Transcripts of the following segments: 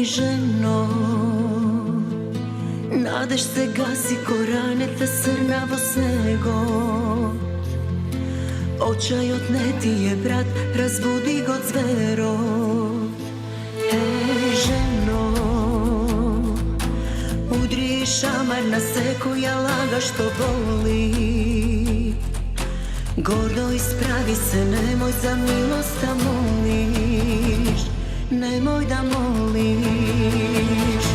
жено, надеж се гаси, коранете срна во снегот. Очајот не ти е брат, разбуди го зверот. Жено, удри шамар на секоја лага што боли. Гордо исправи се, немој за милост да молиш, немој да молиш.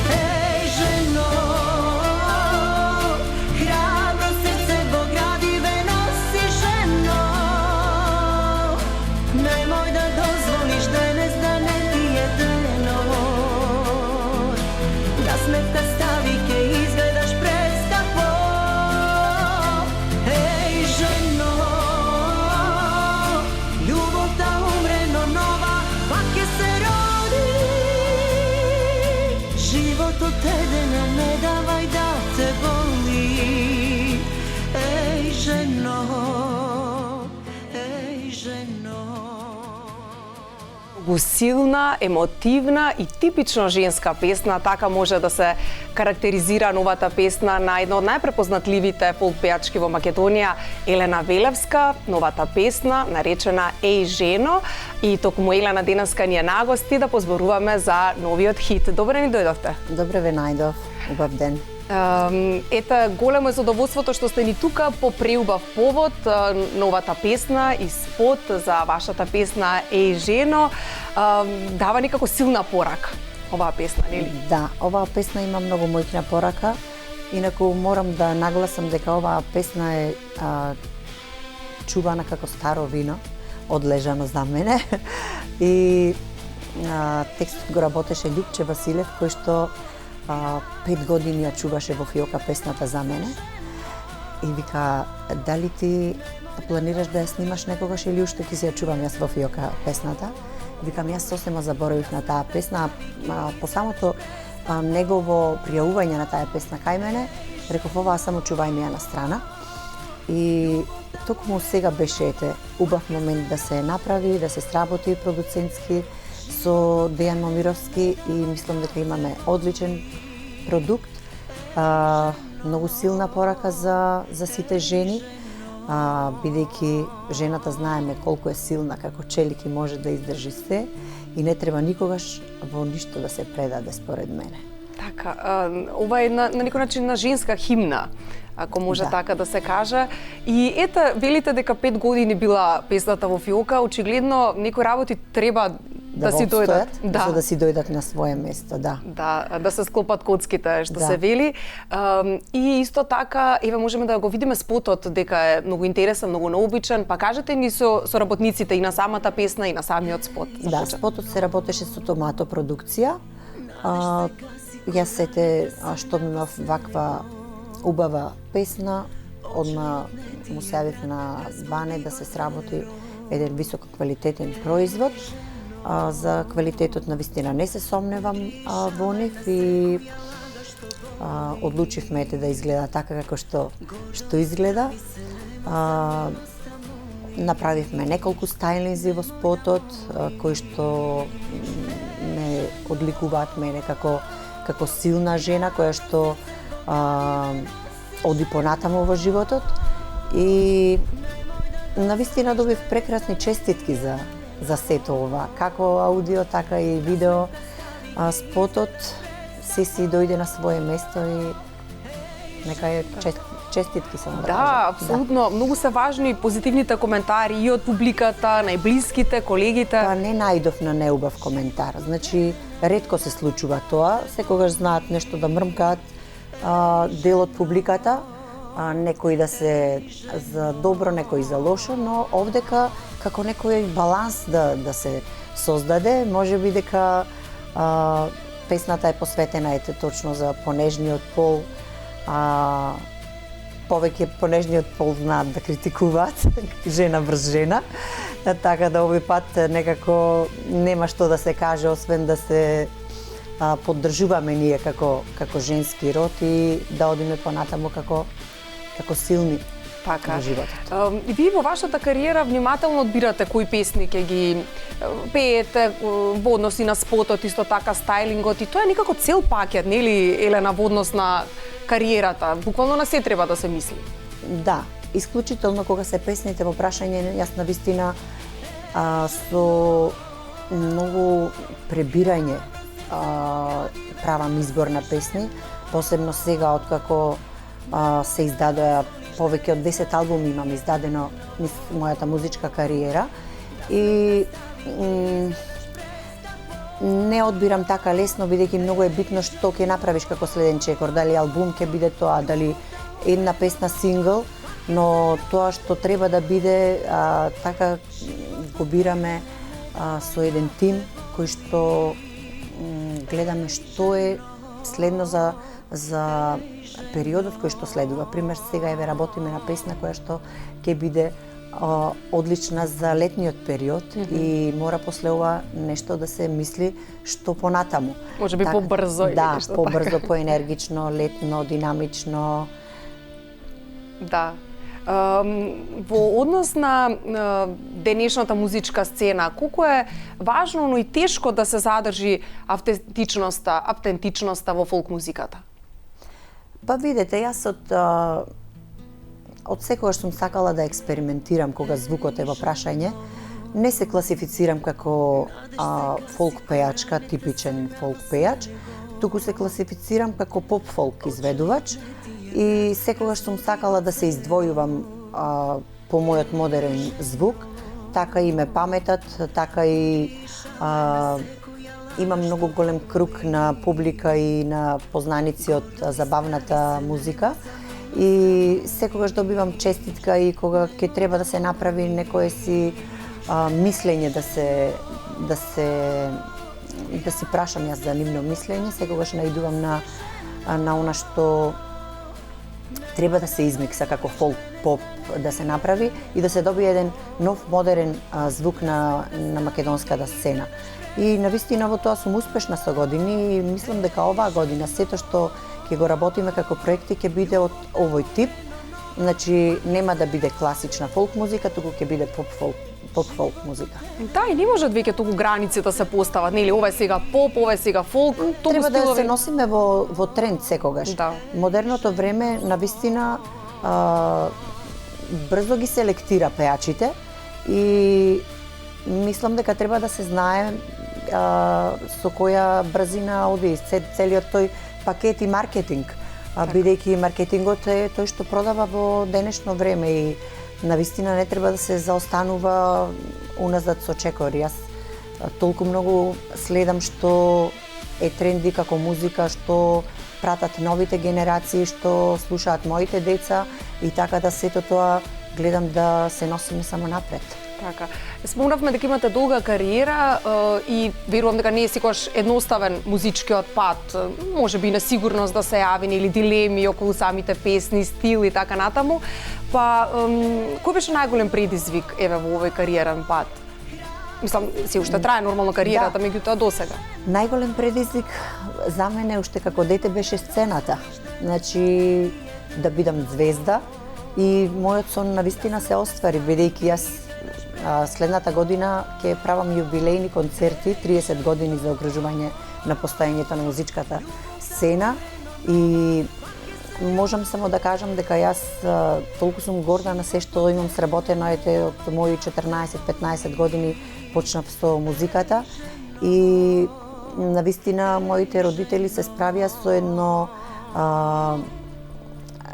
Жено, храбро срце во градиве носи, жено. Немој да дозволиш денес да не ти е денот. Да сметка стави ке изгледаш прескапо. Жено, љубовта умре, но нова пак ќе се роди. Животот еден, не давај да те боли. Жено, жено. Многу силна, емотивна и типично женска песна, така може да се карактеризира новата песна на една од најпрепознатливите фолк пејачки во Македонија, Елена Велевска. Новата песна наречена Еј жено, и токму Елена денеска ни е на гости да позборуваме за новиот хит. Добре ни дојдовте. Добре ве најдов, убав ден. Ете, големо е задоволството што сте ни тука по преубав повод, новата песна и спот за вашата песна Еј жено. Дава некако силна порака оваа песна, нели? Да, оваа песна има многу моќна порака. Инаку морам да нагласам дека оваа песна е чувана како старо вино, одлежано за мене. И текстот го работеше Љупче Василев, кој што 5 години ја чуваше во фиока песната за мене. И вика, дали ти планираш да ја снимаш некогаш или уште ќе си ја чувам јас во фиока песната? Викам, јас сосема заборавив на таа песна, по самото негово пријавување на таа песна кај мене, реков, оваа само чувај ми ја на страна. И токму сега беше убав момент да се направи, да се сработи продуцентски со Дејан Момировски и мислам дека имаме одличен продукт. Многу силна порака за сите жени, бидејќи жената знаеме колку е силна како челик и може да издржи се и не треба никогаш во ништо да се предаде според мене. Така, ова е на некој начин на женска химна, ако може така да се каже. И ете, велите дека 5 години била песната во фиока, очигледно некои работи треба да си дојдат, за да си дојдат на свое место, да. Да се склопат коцките, што се вели. И исто така, еве можеме да го видиме спотот дека е многу интересен, многу необичен, па кажете ни со работниците и на самата песна и на самиот спот. Да, спотот се работеше со Томато продукција. Јас сете што имав ваква убава песна, одма му се јавив на Бане да се сработи еден високо квалитетен производ. За квалитетот на вистина не се сомневам во нив и одлучивме да изгледа така како што изгледа. Направивме неколку стајлинзи во спотот кои што ме одликуваат мене како силна жена која што оди понатаму во животот и навистина добив прекрасни честитки за сето ова, како аудио, така и видео. Спотот си дојде на свое место и нека е честитки само да кажам. Да, апсолутно. Многу се важни позитивните коментари и од публиката, најблиските, колегите. Па не најдов на неубав коментар. Значи, ретко се случува тоа. Секогаш знаат нешто да мрмкаат дел од публиката, некои да се за добро, некои за лошо, но овдека како некој баланс да се создаде, може би дека песната е посветена точно за понежниот пол, повеќе понежниот пол знаат да критикуваат, жена врз жена, така да овој пат некако нема што да се каже, освен да се поддржуваме ние како женски род и да одиме понатаму како силни. Така. во животот. И вие во вашата кариера внимателно одбирате кои песни ќе ги пеете во однос и на спотот, исто така стајлингот, и тоа е некако цел пакет, нели, Елена, во однос на кариерата. Буквално на се треба да се мисли. Да, исклучително кога се песните во прашање, јас навистина со многу пребирање правам избор на песни, посебно сега откако се издадоа повеќе од 10 албуми имам издадено низ мојата музичка кариера и не одбирам така лесно, бидејќи многу е битно што ќе направиш како следен чекор, дали албум ќе биде тоа, дали една песна сингл, но тоа што треба да биде така го бираме со еден тим кој што гледаме што е следно за периодот кој што следува. Пример, сега еве работиме на песна која што ќе биде одлична за летниот период и мора после ова нешто да се мисли што понатаму. Може би побрзо или да, нешто побрзо, така. поенергично, летно, динамично. Да. Во однос на денешната музичка сцена, колку е важно, но и тешко да се задржи автентичноста во фолк музиката? Па видете, јас од секогаш сум сакала да експериментирам кога звукот е во прашање. Не се класифицирам како фолк пејачка, типичен фолк пејач, туку се класифицирам како поп фолк изведувач и секогаш сум сакала да се издвојувам по мојот модерен звук, така и ме паметат, така и имам многу голем круг на публика и на познаници од забавната музика и секогаш добивам честитка и кога ќе треба да се направи некое си мислење да си прашам јас за нивно мислење, секогаш наидувам на она што треба да се измикса како фолк поп да се направи и да се добие еден нов модерен звук на македонската сцена. И навистина во тоа сум успешна со години и мислам дека оваа година сето што ќе го работиме како проекти ќе биде од овој тип. Значи нема да биде класична фолк музика, туку ќе биде поп фолк музика. Да, и не можат веќе туку граници да се постават, нели, ова е сега поп, ова е сега фолк, Треба да се носиме во тренд секогаш. Да. Модерното време навистина брзо ги селектира пеачите и мислам дека треба да се знае со која брзина оди целиот тој пакет и маркетинг, бидејќи маркетингот е тој што продава во денешно време и навистина не треба да се заостанува уназад со чекори. Јас толку многу следам што е тренди како музика, што пратат новите генерации, што слушаат моите деца и така да сето тоа гледам да се носиме само напред. Така. Спомнавме дека имате долга кариера и верувам дека не е секогаш едноставен музичкиот пат. Може би несигурност да се јави или дилеми околу самите песни, стил и така натаму. Па кој беше најголем предизвик еве во овој кариерен пат? Мислам, се уште трае нормално кариерата, Да. меѓутоа досега. Најголем предизвик за мене уште како дете беше сцената. Значи да бидам звезда и мојот сон навистина се оствари, бидејќи јас следната година ќе правам јубилејни концерти, 30 години за окружување на постојањето на музичката сцена и можам само да кажам дека јас толку сум горда на се што имам сработено од мои 14-15 години почнав со музиката и навистина моите родители се справија со едно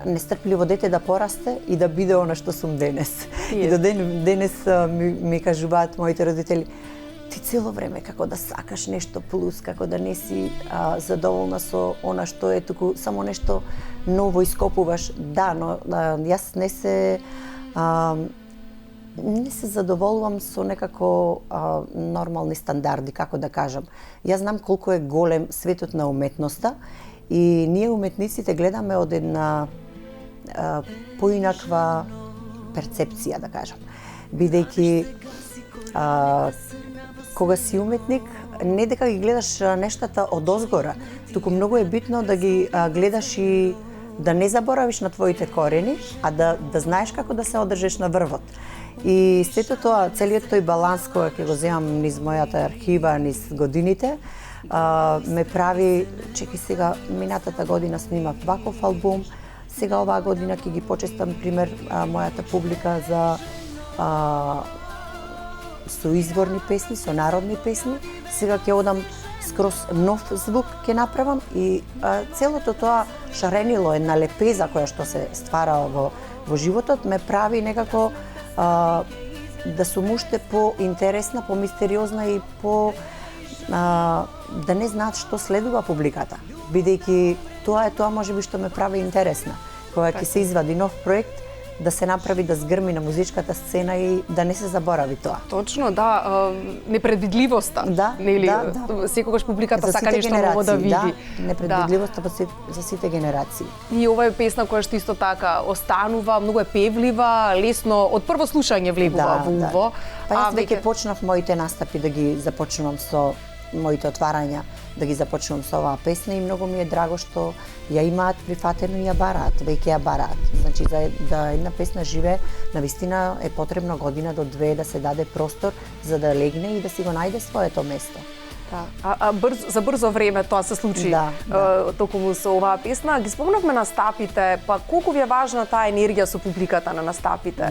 нестрпливо дете да порасте и да биде она што сум денес. И до денес ми кажуваат моите родители, ти цело време како да сакаш нешто плюс, како да не си задоволна со она што е, туку само нешто ново ископуваш. Да, но јас не се задоволувам со некако нормални стандарди, како да кажам. Јас знам колку е голем светот на уметноста и ние уметниците гледаме од една поинаква перцепција, да кажам. Бидејќи кога си уметник, не дека ги гледаш нештата од озгора, туку многу е битно да ги гледаш и да не заборавиш на твоите корени, а да знаеш како да се одржиш на врвот. И сето тоа, целиот тој баланс кој ќе го земам низ мојата архива, низ годините, ме прави, чеки сега, минатата година снимав ваков албум, сега оваа година ќе ги почестам, пример, мојата публика за со изворни песни, со народни песни. Сега ќе одам скроз нов звук ќе направам и целото тоа шаренило, една лепеза која што се ствара во животот, ме прави некако да сум уште по-интересна, по-мистериозна и да не знаат што следува публиката, бидејќи тоа е тоа можеби што ме прави интересна. Кога ќе се извади нов проект, да се направи да згрми на музичката сцена и да не се заборави тоа. Точно, да, непредвидливоста. Да, нели? да. Секогаш публиката сака нешто ново да види. Да, непредвидливоста за сите генерации. И ова е песна која што исто така останува, многу е певлива, лесно од прво слушање влегува во уво. Па јас веќе почнав моите настапи да ги започнувам со моите отварања, да ги започнувам со оваа песна и многу ми е драго што ја имаат прифатено и ја бараат, веќе ја бараат. Значи да една песна живее, навистина е потребно година до две да се даде простор за да легне и да си го најде своето место. Да. За брзо време тоа се случи токму со оваа песна. Ги спомнавме настапите, па колку ви е важна таа енергија со публиката на настапите?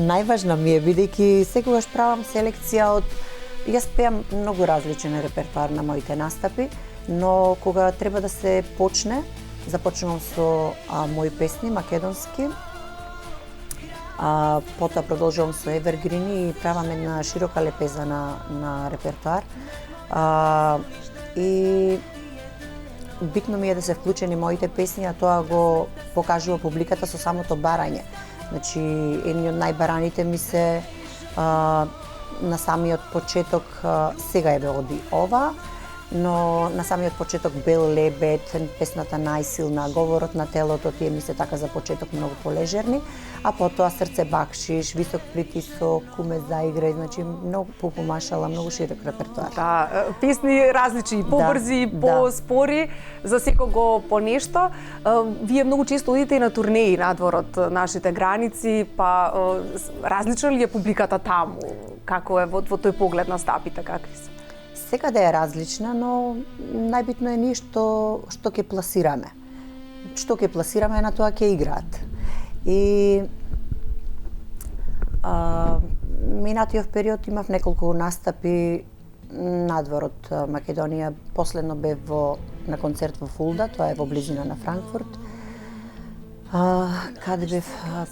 Најважна ми е, бидејќи секогаш правам селекција од Јас пеам многу различен репертоар на моите настапи, но кога треба да се почне, започнувам со мои песни македонски, потоа продолжувам со евергрини и правам една широка лепеза на репертоар. И битно ми е да се вклучени моите песни, а тоа го покажува публиката со самото барање. Значи, едни од најбараните ми се на самиот почеток, сега е оди ова, но на самиот почеток Бел лебед, песната најсилна, говорот на телото, тие ми се така за почеток многу полежерни, а потоа Срце бакшиш, Висок притисок, Куме заиграј, значи многу попомашала, многу широк репертоар. Да, песни различни, побрзи, поспори, за секого по нешто. Вие многу често одите и на турнеи надвор од нашите граници, па различна ли е публиката таму? Како е во тој поглед на стапите, какви се? Секаде е различна, но најбитно е ние што ќе пласираме. Што ќе пласираме, на тоа ќе играат. И минатиот период имав неколку настапи надвор од Македонија. Последно бев на концерт во Фулда, тоа е во близина на Франкфурт. Каде бев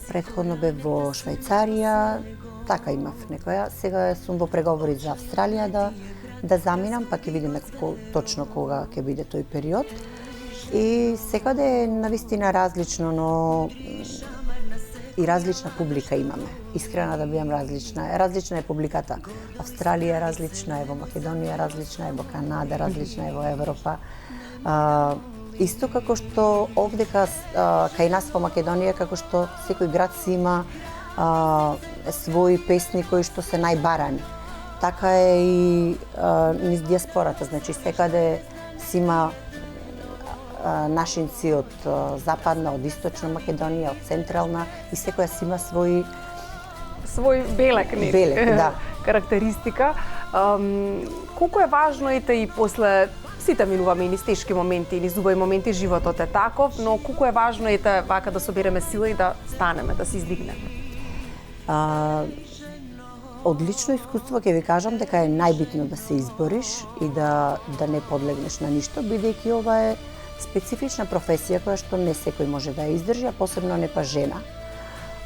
претходно бев во Швајцарија, така имав некоја. Сега сум во преговори за Австралија да заминам, па ќе видиме точно кога ќе биде тој период. И секаде е навистина различно, но и различна публика имаме. Искрена да бидам различна. Различна е публиката. Австралија различна е, во Македонија различна е, во Канада различна е, во Европа. Исто како што овдека кај нас во Македонија, како што секој град си има своји песни кои што се најбарани. Така е и низ диаспората, значи секаде си има нашинци од западна, од источна Македонија, од централна и секоја си има свој белек, да. Карактеристика. Колку е важно и после сите минуваме и низ тешки моменти, низ убави моменти, животот е таков, но колку е важно вака да собереме сила и да станеме, да се издигнеме? Од лично искуство ќе ви кажам дека е најбитно да се избориш и да не подлегнеш на ништо, бидејќи ова е специфична професија која што не секој може да ја издржи, а посебно не па жена.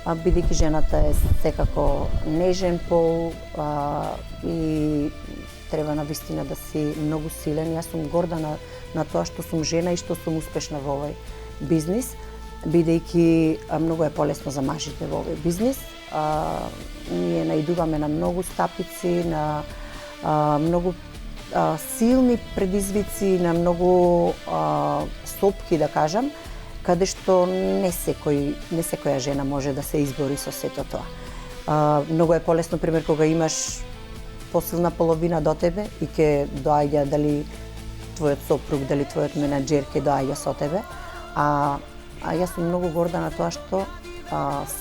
Бидејќи жената е секако нежен пол и треба навистина да си многу силен. Јас сум горда на тоа што сум жена и што сум успешна во овој бизнис, бидејќи многу е полесно за мажите во овој бизнис. Ние наидуваме на многу стапици, на многу силни предизвици, на многу сопки, да кажам, каде што не секоја жена може да се избори со сето тоа. Многу е полесно, пример, кога имаш посилна половина до тебе и ќе доаѓа дали твојот сопруг, дали твојот менаџер ќе доаѓа со тебе, А јас сум многу горда на тоа што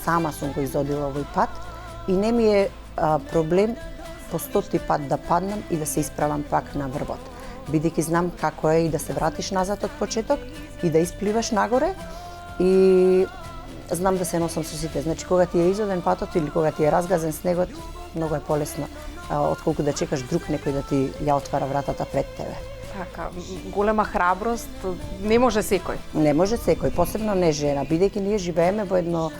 сама сум го изодила овој пат и не ми е проблем по 100-ти пат да паднам и да се исправам пак на врвот. Бидејќи знам како е и да се вратиш назад од почеток и да испливаш нагоре и знам да се носам со сите. Значи, кога ти е изоден патот или кога ти е разгазен снегот, многу е полесно отколку да чекаш друг некој да ти ја отвара вратата пред тебе. Така, голема храброст не може секој. Не може секој, посебно не жена, бидејќи ние живееме во едно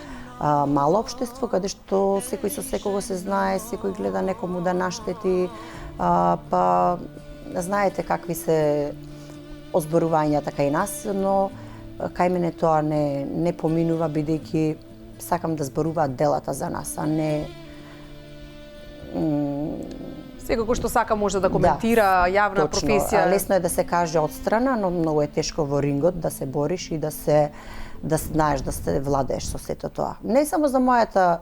мало општество каде што секој со секого се знае, секој гледа некому да наштети, па знаете какви се озборувањата кај нас, но кај мене тоа не поминува бидејќи сакам да зборуваат делата за нас, а не секој што сака може да коментира јавна точно. професија. Лесно е да се каже одстрана, но многу е тешко во рингот да се бориш и да знаеш да се владееш со сето тоа. Не само за мојата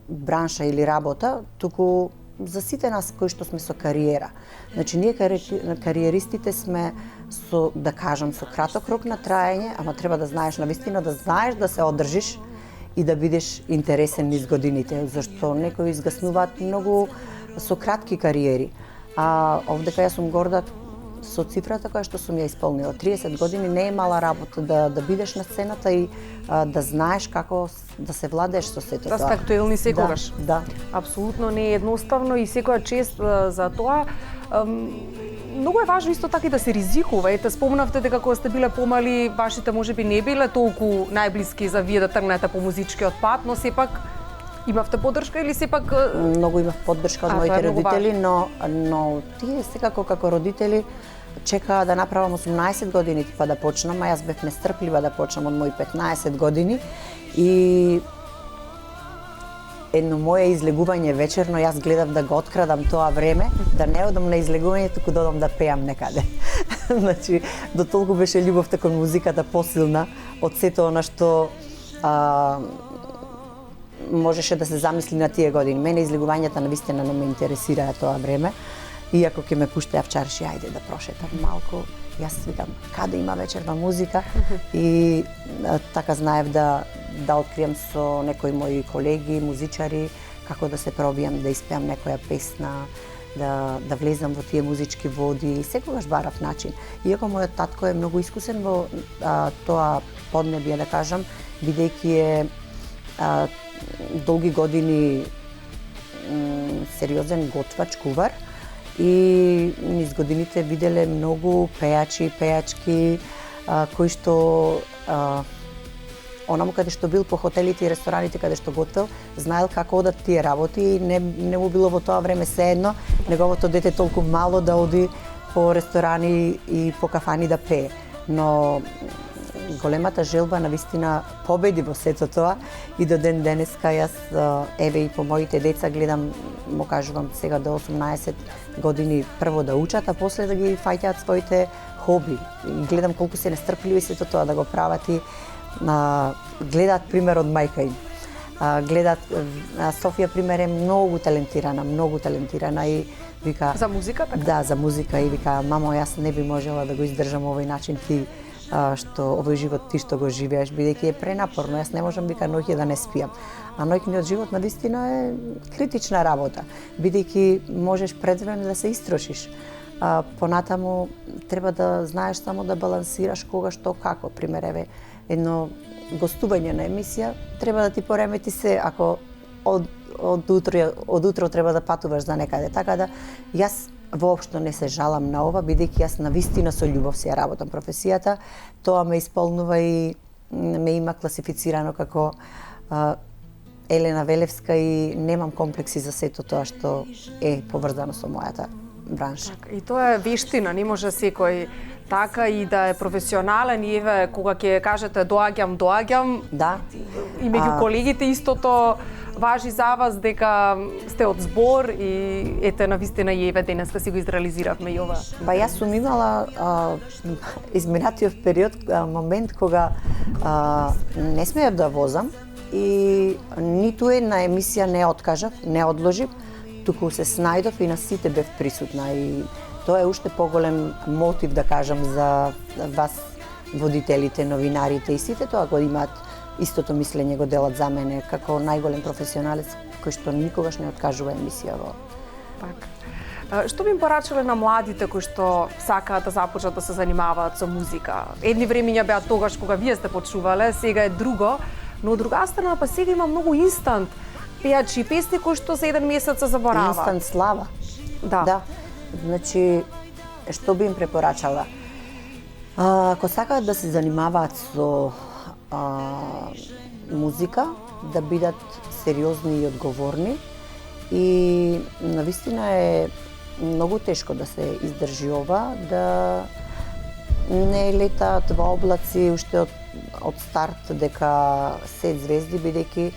бранша или работа, туку за сите нас кои што сме со кариера. Значи, ние кариеристите сме со, да кажам, со краток рок на траење, ама треба да знаеш навистина, да знаеш да се одржиш и да бидеш интересен низ годините, зашто некои изгаснуваат многу со кратки кариери. А овдека јас сум горда со цифрата која што сум ја исполнила. 30 години не е мала работа да бидеш на сцената и да знаеш како да се владееш со сето тоа. Да сте актуелни секогаш. Да. Апсолутно не е едноставно и секоја чест за тоа. Многу е важно исто така и да се ризикува. Ете, спомнавте дека кога сте биле помали, вашите можеби не биле толку најблиски за вие да тргнете по музичкиот пат, но сепак имавте поддршка или сепак Многу имав поддршка од моите родители, но тие секако како родители чекаа да направам 18 години па да почнам, а јас бев нестрплива да почнам од мои 15 години и едно мое излегување вечерно, јас гледав да го открадам тоа време, да не одам на излегување, туку да одам да пеам некаде. Значи, до толку беше љубовта кон музиката посилна од сето она што можеше да се замисли на тие години. Мене излегувањата навистина не ме интересираа тоа време. Иако ќе ме пуште авчарши, ајде да прошетам малку. Јас викам, каде има вечерна музика? И така знаев да откриам со некои мои колеги, музичари, како да се пробијам да испеам некоја песна, да влезам во тие музички води. Секогаш барав начин. Иако мојот татко е многу искусен во тоа поднебје, да кажам, бидејќи е долги години сериозен готвач, кувар и низ годините виделе многу пејачи и пејачки кои што онаму каде што бил по хотелите и рестораните каде што готвел, знаел како одат тие работи и не му било во тоа време сеедно неговото дете толку мало да оди по ресторани и по кафани да пее. Но големата желба навистина победи во сето тоа и до ден денеска јас еве и по моите деца гледам, му кажувам сега до 18 години прво да учат, а после да ги фаќаат своите хоби. И гледам колку се нестрпливи сето тоа да го прават и гледаат пример од мајка им. Гледаат Софија пример е многу талентирана и вика за музика така? Да, за музика и вика мамо јас не би можела да го издржам овој начин ти што овој живот ти што го живееш, бидејќи е пренапорно, јас не можам вика ноќе да не спијам. А ноќниот живот навистина е критична работа, бидејќи можеш пред време да се истрошиш. Понатаму треба да знаеш само да балансираш кога што како. Пример, еве, едно гостување на емисија треба да ти поремети се ако од утро треба да патуваш за некаде. Така да јас воопшто не се жалам на ова, бидејќи јас навистина со љубов си ја работам професијата. Тоа ме исполнува и ме има класифицирано како Елена Велевска и немам комплекси за сето тоа што е поврзано со мојата бранша. И тоа е вештина, не може секој така и да е професионален и еве кога ќе кажете доаѓам. Да. И меѓу колегите истото важи за вас дека сте од збор и ете навистина и еве денеска си го изреализиравме и ова. Па јас сум имала изминатиот период момент кога не смеев да возам и ниту една емисија не откажав, не одложив, туку се снајдов и на сите бев присутна и тоа е уште поголем мотив да кажам за вас водителите, новинарите и сите тоа го имаат истото мислење, го делат за мене како најголем професионалец кој што никогаш не откажува емисија во. Така. Што би им порачале на младите кои што сакаат да започнат да се занимаваат со музика? Едни времиња беа тогаш кога вие сте почнувале, сега е друго, но од друга страна па сега има многу инстант пејачи и песни кои што за еден месец се забораваат. Инстант слава. Да. Значи, што би им препорачала? Ако сакаат да се занимаваат со музика, да бидат сериозни и одговорни, и навистина е многу тешко да се издржи ова, да не летаат во облаци уште од старт дека се звезди, бидејќи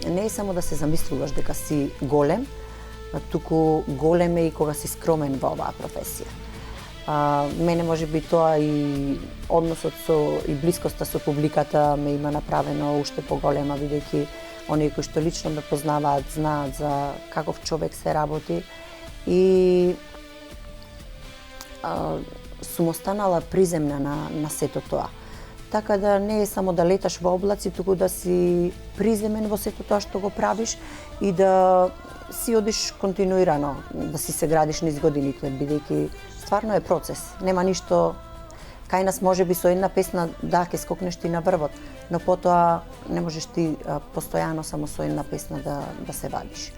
не е само да се замислуваш дека си голем, туку голем е и кога си скромен во оваа професија. Мене може би тоа и односот и блискоста со публиката ме има направено уште поголема, бидејќи оние кои што лично ме познаваат знаат за каков човек се работи и сум останала приземна на сето тоа. Така да не е само да леташ во облаци, туку да си приземен во сето тоа што го правиш и да си одиш континуирано, да си се градиш низ годините, бидејќи стварно е процес. Нема ништо кај нас можеби со една песна да ќе скокнеш ти на врвот, но потоа не можеш ти постојано само со една песна да се вадиш.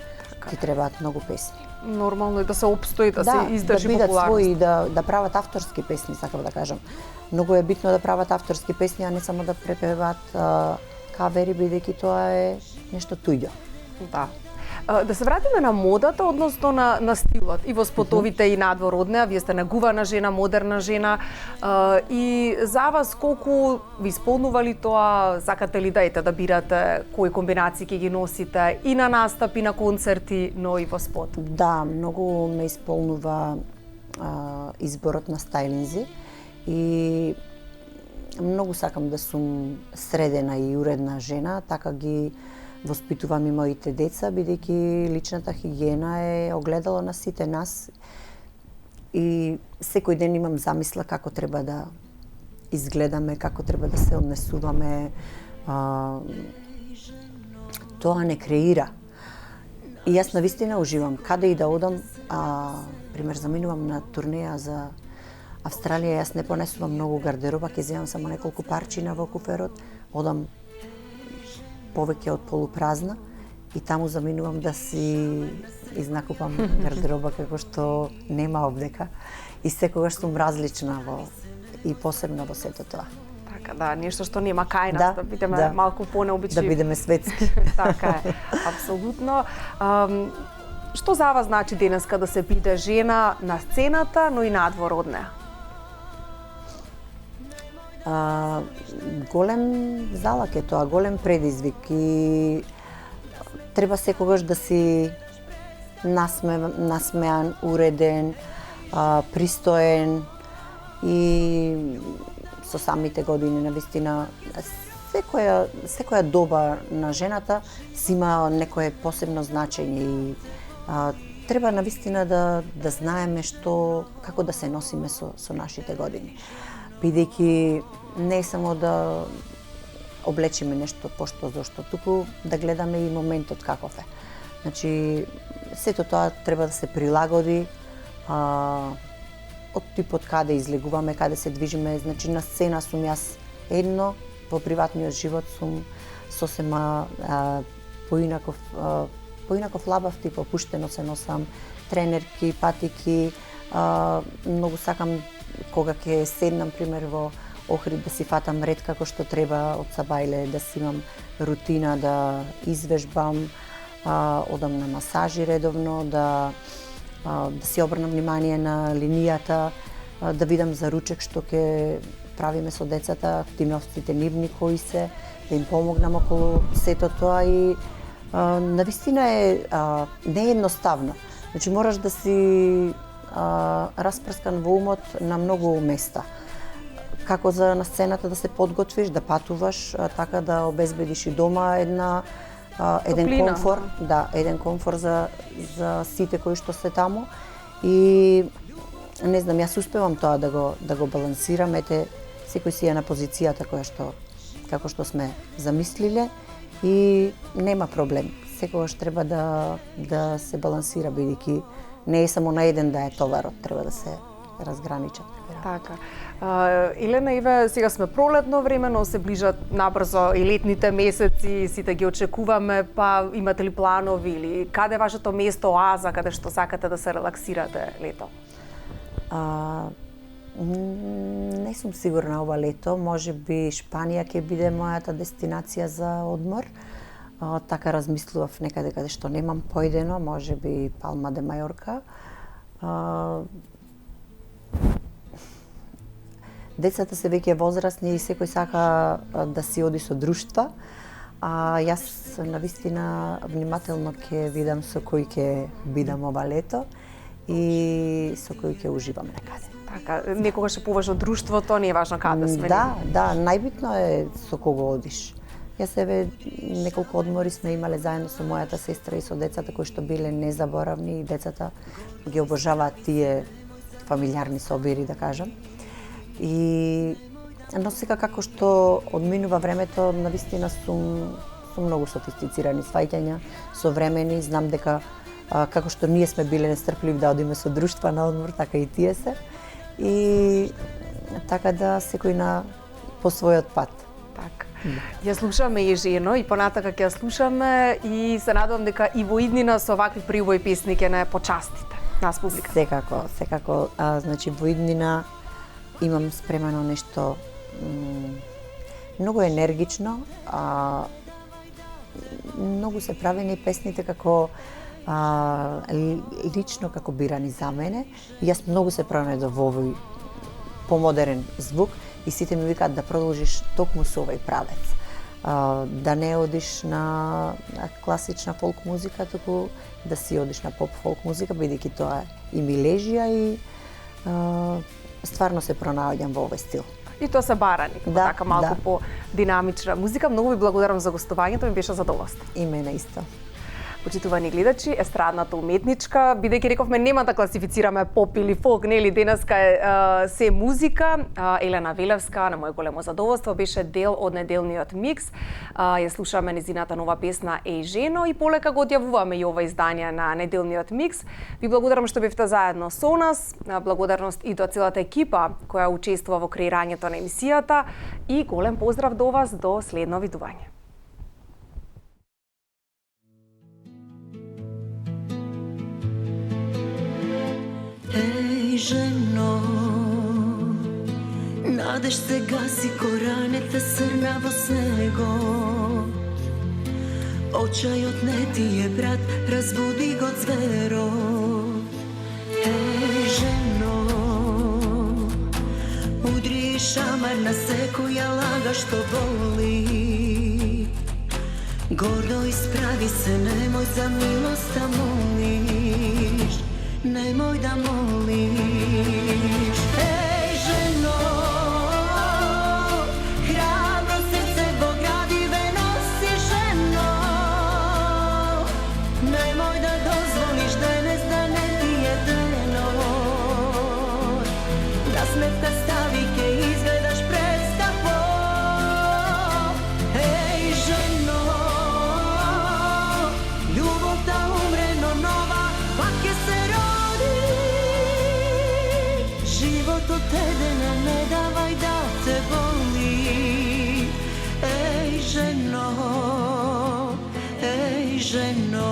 Ти требаат многу песни. Нормално е да се опстои, да се издржи да бидат популарност. своји, да прават авторски песни, сакам да кажам. Многу е битно да прават авторски песни, а не само да препеваат кавери, бидејќи тоа е нешто туѓо. Да. Да се вратиме на модата, односно на стилот. И во спотовите и надвор од неа, вие сте негувана жена, модерна жена. И за вас колку ви исполнували тоа, сакате ли да бирате кои комбинации ќе ги носите и на настапи, на концерти, но и во спот? Да, многу ме исполнува изборот на стајлинзи и многу сакам да сум средена и уредна жена, така ги воспитувам и моите деца, бидејќи личната хигиена е огледало на сите нас и секој ден имам замисла како треба да изгледаме, како треба да се однесуваме. Тоа не креира. И јас навистина уживам. Каде и да одам, пример, заминувам на турнеја за Австралија, јас не понесувам многу гардероба, ќе земам само неколку парчина во куферот, одам повеќе од полупразна и таму заминувам да си изнакупам гардероба како што нема овдека и секогаш сум различна и посебна во сето тоа. Така, да, нешто што нема кај нас, да бидеме малку понеобични. Да бидеме светски. Така е, апсолутно. Што за вас значи денеска да се биде жена на сцената, но и надвор од неа? Голем залак е тоа, голем предизвик и треба секогаш да си насмеан, уреден, пристоен и со самите години навистина секоја доба на жената си има некое посебно значење и треба навистина да знаеме како да се носиме со нашите години. Бидејќи не е само да облечиме нешто пошто зошто, туку да гледаме и моментот каков е. Значи, сето тоа треба да се прилагоди од типот каде излегуваме, каде се движиме. Значи, на сцена сум јас едно, во приватниот живот сум сосема поинаков лабав тип, опуштено се носам, тренерки, патики, многу сакам кога ќе седнам, пример, во Охрид да си фатам ред како што треба од сабајле, да си имам рутина, да извежбам, одам на масажи редовно, да си обрнам внимание на линијата, да видам за ручек што ќе правиме со децата, активностите нивни кои се, да им помогнам околу сето тоа и навистина не е едноставно. Значи мораш да си распрскан во умот на многу места. Како за на сцената да се подготвиш, да патуваш, така да обезбедиш и дома еден комфор, еден комфор за сите кои што се таму и не знам, јас успевам тоа да го балансирам, ете, секој си е на позицијата како што сме замислиле и нема проблем. Секогаш треба да се балансира, бидејќи не е само на еден да е товарот, треба да се разграничат. Така. Елена, Иве, сега сме пролетно време, но се ближат набрзо и летните месеци, сите ги очекуваме, па имате ли планови или каде е вашето место, оаза, каде што сакате да се релаксирате лето? Не сум сигурна ова лето, може би Шпанија ќе биде мојата дестинација за одмор. Така размислував некаде каде што немам поидено, може би Палма де Мајорка. Децата се веќе возрастни и секој сака да си оди со друштва. Јас навистина внимателно ќе видам со кој ќе бидам ова лето и со кој ќе уживам некаде. Така, некогаш е поважно друштвото, не е важно каде сме. Да, најбитно е со кого одиш. Јас неколку одмори сме имале заедно со мојата сестра и со децата кои што биле незаборавни и децата ги обожаваат тие фамилиарни собири, да кажам. Но сега како што одминува времето, навистина сум многу софистицирани сваќања, современи, знам дека како што ние сме биле нестрпливи да одиме со друштва на одмор, така и тие се. И така да секој по својот пат. Така. Ја слушаме и жено и понатака ќе ја слушаме и се надевам дека и во иднина со вакви прибои песни ќе не почастите нас публика. Секако. Значи во иднина имам спремано нешто многу енергично, многу се правени песните како лично како бирани за мене. И јас многу се пронајдов во овој помодерен звук и сите ми викаат да продолжиш токму со овој правец. Да не одиш на класична фолк музика, туку да си одиш на поп фолк музика, бидејќи тоа и ми лежија и стварно се пронаоѓам во овој стил. И тоа се барани, така малку по динамична музика. Многу ви благодарам за гостувањето, ми беше задоволство. И мене исто. Почитувани гледачи, естрадната уметничка, бидејќи рековме нема да класифицираме поп или фолк, нели, денеска е се музика. Елена Велевска, на моје големо задоволство, беше дел од неделниот микс. Ја слушаме незината нова песна Еј жено и полека го одјавуваме и ова издание на неделниот микс. Ви благодарам што бевте заедно со нас. Благодарност и до целата екипа која учествува во креирањето на емисијата и голем поздрав до вас до следно видување. Еј жено, надеж се гаси, коранете срна во снегот. Очајот не ти е брат, разбуди го зверот. Еј жено, удри шамар на секоја лага што боли. Гордо исправи се, немој за милост да молиш. Немој да молиш. Еј жено, храбро срце во градиве носи жено. Немој да дозволиш денес да не ти е денот. Да сметка стави ке изгледаш представо. Еј жено, љубовта умре, но нова пак ќе се животот едена, не давај да те боли. Еј жено, еј жено.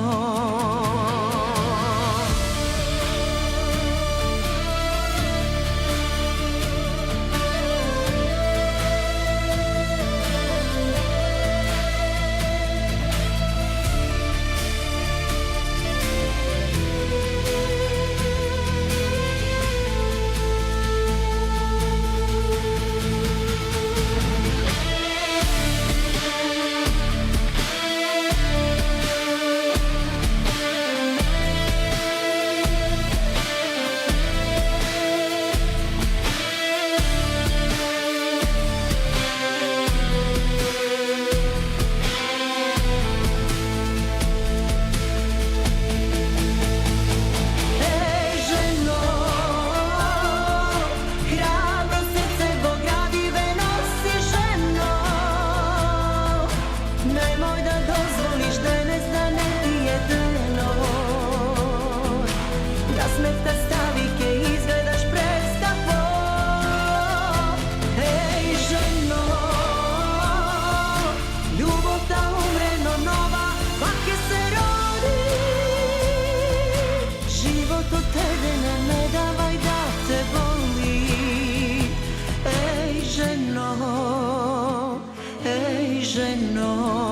сон.